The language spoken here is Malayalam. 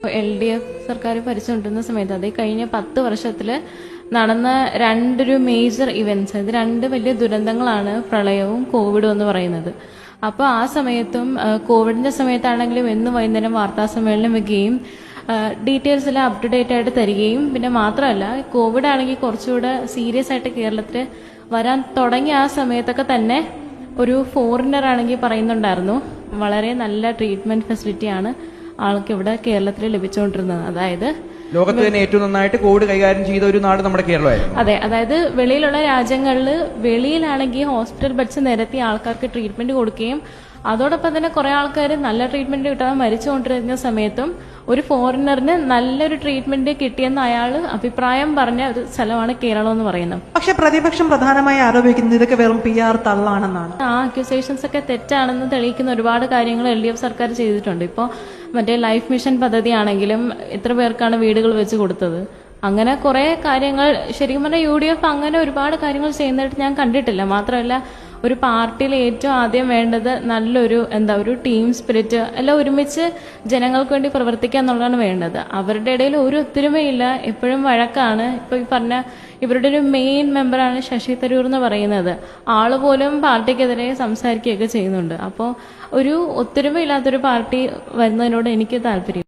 LDF സർക്കാർ ഭരിച്ചുകൊണ്ടിരുന്ന സമയത്ത് അതേ കഴിഞ്ഞ 10 വർഷത്തിൽ നടന്ന രണ്ടൊരു മേജർ ഇവന്റ്സ്, ഇത് രണ്ട് വലിയ ദുരന്തങ്ങളാണ് പ്രളയവും കോവിഡും എന്ന് പറയുന്നത്. അപ്പോൾ ആ സമയത്തും കോവിഡിന്റെ സമയത്താണെങ്കിലും എന്നും വൈകുന്നേരം വാർത്താ സമ്മേളനം വെക്കുകയും ഡീറ്റെയിൽസ് എല്ലാം അപ് ടു ഡേറ്റ് ആയിട്ട് തരികയും, പിന്നെ മാത്രമല്ല കോവിഡ് ആണെങ്കിൽ കുറച്ചുകൂടെ സീരിയസ് ആയിട്ട് കേരളത്തിൽ വരാൻ തുടങ്ങിയ ആ സമയത്തൊക്കെ തന്നെ ഒരു ഫോറിനർ ആണെങ്കിൽ പറയുന്നുണ്ടായിരുന്നു വളരെ നല്ല ട്രീറ്റ്മെന്റ് ഫെസിലിറ്റിയാണ് ആൾക്ക് ഇവിടെ കേരളത്തിൽ ലഭിച്ചുകൊണ്ടിരുന്നത്. അതായത് ലോകത്ത് തന്നെ ഏറ്റവും നന്നായിട്ട് കോവിഡ് കൈകാര്യം ചെയ്ത ഒരു നാട് നമ്മുടെ കേരളമായിരുന്നു. അതെ, അതായത് വെളിയിലുള്ള രാജ്യങ്ങളിൽ വെളിയിലാണെങ്കിൽ ഹോസ്പിറ്റൽ ബെഡ്സ് നിരത്തി ആൾക്കാർക്ക് ട്രീറ്റ്മെന്റ് കൊടുക്കുകയും അതോടൊപ്പം തന്നെ കുറെ ആൾക്കാർ നല്ല ട്രീറ്റ്മെന്റ് കിട്ടാതെ മരിച്ചുകൊണ്ടിരുന്ന സമയത്തും ഒരു ഫോറിനറിന് നല്ലൊരു ട്രീറ്റ്മെന്റ് കിട്ടിയെന്ന് അയാൾ അഭിപ്രായം പറഞ്ഞ ഒരു സ്ഥലമാണ് കേരളം എന്ന് പറയുന്നത്. പക്ഷെ പ്രതിപക്ഷം പ്രധാനമായി ആരോപിക്കുന്നത് ഇതൊക്കെ വെറും PR തള്ളാണെന്നാണ്. ആ അക്യൂസേഷൻസ് ഒക്കെ തെറ്റാണെന്ന് തെളിയിക്കുന്ന ഒരുപാട് കാര്യങ്ങൾ LDF സർക്കാർ ചെയ്തിട്ടുണ്ട്. ഇപ്പോൾ മറ്റേ ലൈഫ് മിഷൻ പദ്ധതി ആണെങ്കിലും എത്ര പേർക്കാണ് വീടുകൾ വെച്ച് കൊടുത്തത്, അങ്ങനെ കുറെ കാര്യങ്ങൾ. ശരിക്കും പറഞ്ഞാൽ UDF അങ്ങനെ ഒരുപാട് കാര്യങ്ങൾ ചെയ്യുന്നതായിട്ട് ഞാൻ കണ്ടിട്ടില്ല. മാത്രമല്ല ഒരു പാർട്ടിയിൽ ഏറ്റവും ആദ്യം വേണ്ടത് നല്ലൊരു ഒരു ടീം സ്പിരിറ്റ്, എല്ലാം ഒരുമിച്ച് ജനങ്ങൾക്ക് വേണ്ടി പ്രവർത്തിക്കുക എന്നുള്ളതാണ് വേണ്ടത്. അവരുടെ ഇടയിൽ ഒരു ഒത്തൊരുമയില്ല, എപ്പോഴും വഴക്കാണ്. ഇപ്പൊ ഈ പറഞ്ഞ ഇവരുടെ ഒരു മെയിൻ മെമ്പറാണ് ശശി തരൂർ എന്ന് പറയുന്നത്. ആള് പോലും പാർട്ടിക്കെതിരെ സംസാരിക്കുകയൊക്കെ ചെയ്യുന്നുണ്ട്. അപ്പോൾ ഒരു ഒത്തൊരുമയില്ലാത്തൊരു പാർട്ടി വരുന്നതിനോട് എനിക്ക് താല്പര്യം.